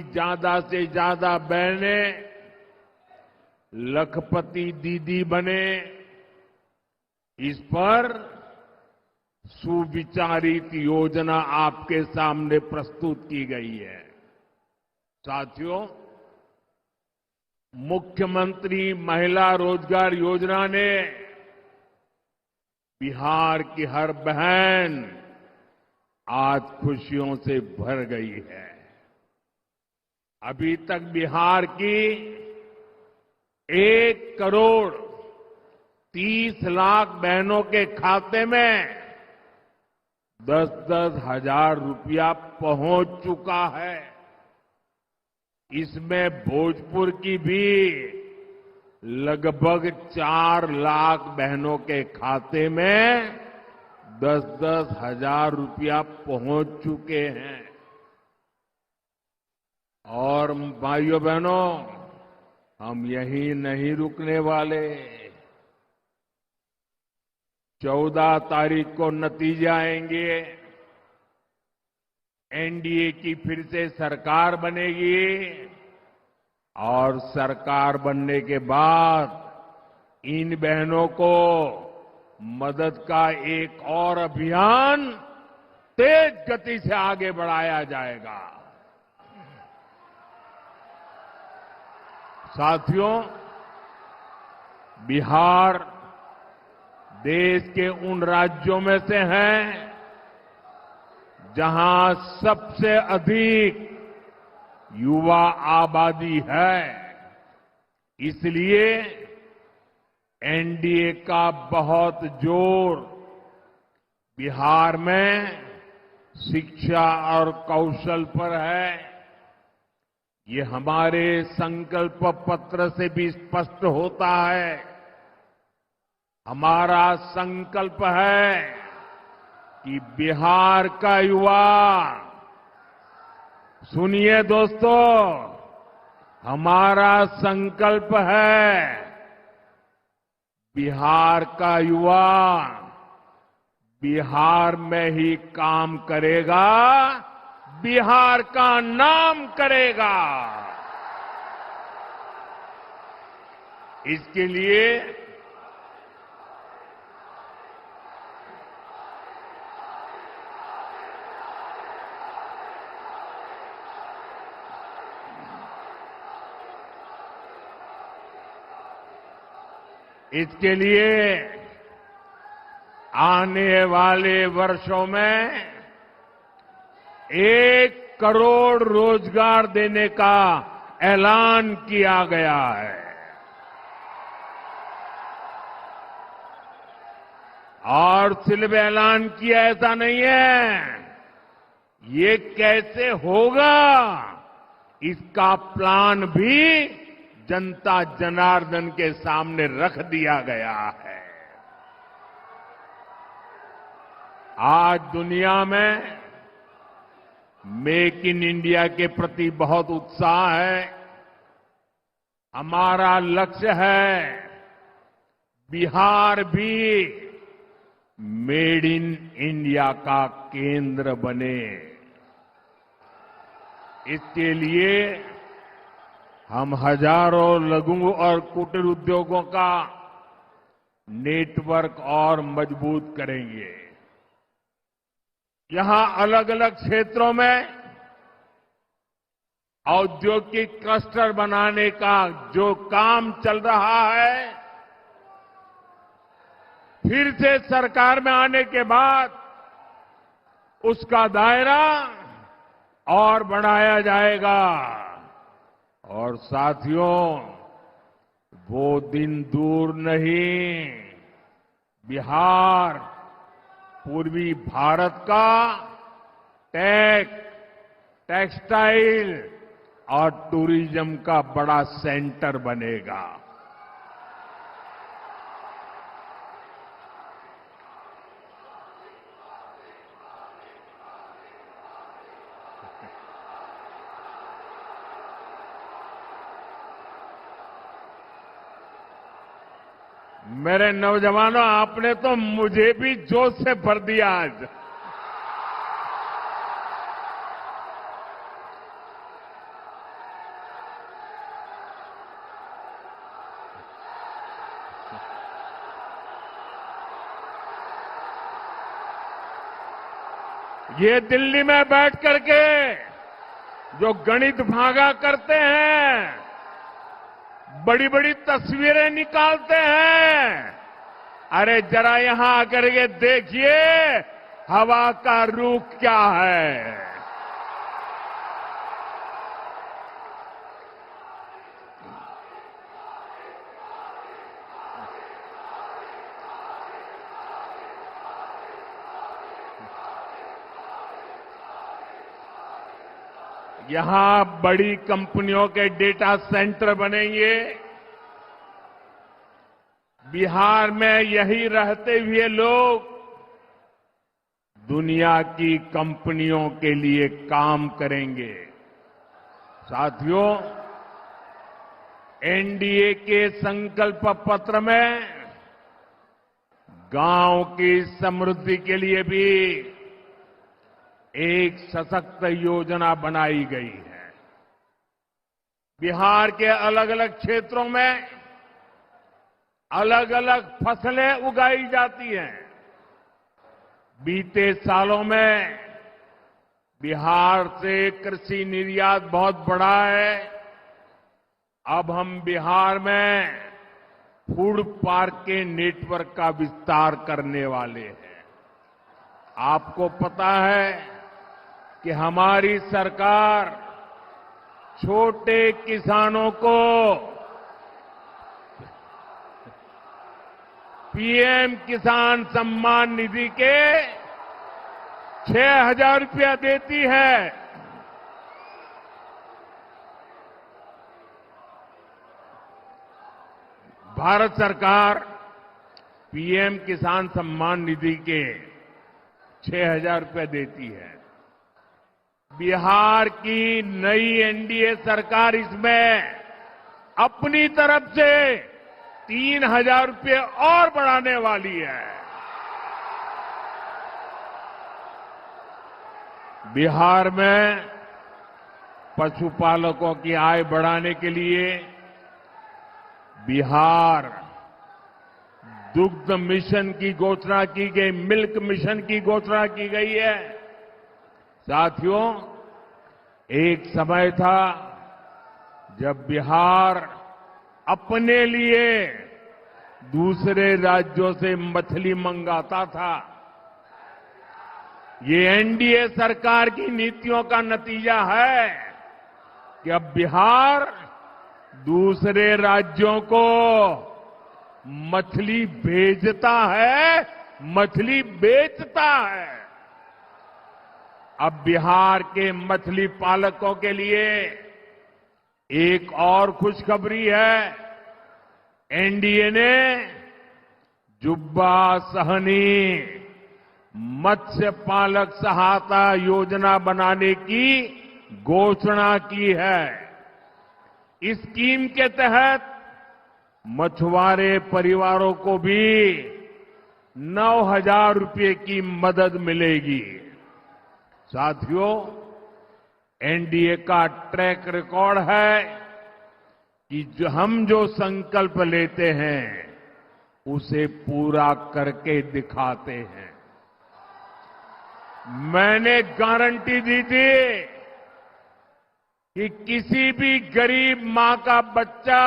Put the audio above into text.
ज्यादा से ज्यादा बहनें लखपति दीदी बने, इस पर सुविचारित योजना आपके सामने प्रस्तुत की गई है। साथियों, मुख्यमंत्री महिला रोजगार योजना ने बिहार की हर बहन आज खुशियों से भर गई है। अभी तक बिहार की 1,30,00,000 बहनों के खाते में 10-10 हजार रुपया पहुंच चुका है। इसमें भोजपुर की भी लगभग 4 लाख बहनों के खाते में 10-10 हजार रुपया पहुंच चुके हैं। और भाइयों बहनों, हम यहीं नहीं रुकने वाले। 14 तारीख को नतीजे आएंगे। एनडीए की फिर से सरकार बनेगी और सरकार बनने के बाद इन बहनों को मदद का एक और अभियान तेज गति से आगे बढ़ाया जाएगा। साथियों, बिहार देश के उन राज्यों में से है जहां सबसे अधिक युवा आबादी है। इसलिए एनडीए का बहुत जोर बिहार में शिक्षा और कौशल पर है। ये हमारे संकल्प पत्र से भी स्पष्ट होता है। हमारा संकल्प है कि बिहार का युवा, सुनिए दोस्तों, हमारा संकल्प है बिहार का युवा बिहार में ही काम करेगा, बिहार का नाम करेगा। इसके लिए आने वाले वर्षों में 1 करोड़ रोजगार देने का ऐलान किया गया है। और सिर्फ ऐलान किया ऐसा नहीं है, ये कैसे होगा इसका प्लान भी जनता जनार्दन के सामने रख दिया गया है। आज दुनिया में मेक इन इंडिया के प्रति बहुत उत्साह है। हमारा लक्ष्य है बिहार भी मेड इन इंडिया का केंद्र बने। इसके लिए हम हजारों लघु और कुटीर उद्योगों का नेटवर्क और मजबूत करेंगे। यहां अलग अलग क्षेत्रों में औद्योगिक क्लस्टर बनाने का जो काम चल रहा है, फिर से सरकार में आने के बाद उसका दायरा और बढ़ाया जाएगा। और साथियों, वो दिन दूर नहीं, बिहार पूर्वी भारत का टेक्सटाइल और टूरिज्म का बड़ा सेंटर बनेगा। मेरे नौजवानों, आपने तो मुझे भी जोश से भर दिया आज। ये दिल्ली में बैठ करके जो गणित भागा करते हैं, बड़ी बड़ी तस्वीरें निकालते हैं, अरे जरा यहां आकर के देखिए हवा का रुख क्या है। यहां बड़ी कंपनियों के डेटा सेंटर बनेंगे। बिहार में यही रहते हुए लोग दुनिया की कंपनियों के लिए काम करेंगे। साथियों, एनडीए के संकल्प पत्र में गांव की समृद्धि के लिए भी एक सशक्त योजना बनाई गई है। बिहार के अलग अलग क्षेत्रों में अलग अलग फसलें उगाई जाती हैं। बीते सालों में बिहार से कृषि निर्यात बहुत बढ़ा है। अब हम बिहार में फूड पार्क के नेटवर्क का विस्तार करने वाले हैं। आपको पता है कि हमारी सरकार छोटे किसानों को पीएम किसान सम्मान निधि के 6,000 रुपया देती है। भारत सरकार पीएम किसान सम्मान निधि के 6,000 रुपये देती है। बिहार की नई एनडीए सरकार इसमें अपनी तरफ से 3,000 रुपये और बढ़ाने वाली है। बिहार में पशुपालकों की आय बढ़ाने के लिए बिहार दुग्ध मिशन की घोषणा की गई, मिल्क मिशन की घोषणा की गई है। साथियों, एक समय था जब बिहार अपने लिए दूसरे राज्यों से मछली मंगाता था। ये एनडीए सरकार की नीतियों का नतीजा है कि अब बिहार दूसरे राज्यों को मछली भेजता है, मछली बेचता है। अब बिहार के मछली पालकों के लिए एक और खुशखबरी है। एनडीए ने जुब्बा सहनी मत्स्य पालक सहायता योजना बनाने की घोषणा की है। इस स्कीम के तहत मछुआरे परिवारों को भी 9,000 रुपये की मदद मिलेगी। साथियों, एनडीए का ट्रैक रिकॉर्ड है कि हम जो संकल्प लेते हैं उसे पूरा करके दिखाते हैं। मैंने गारंटी दी थी कि किसी भी गरीब मां का बच्चा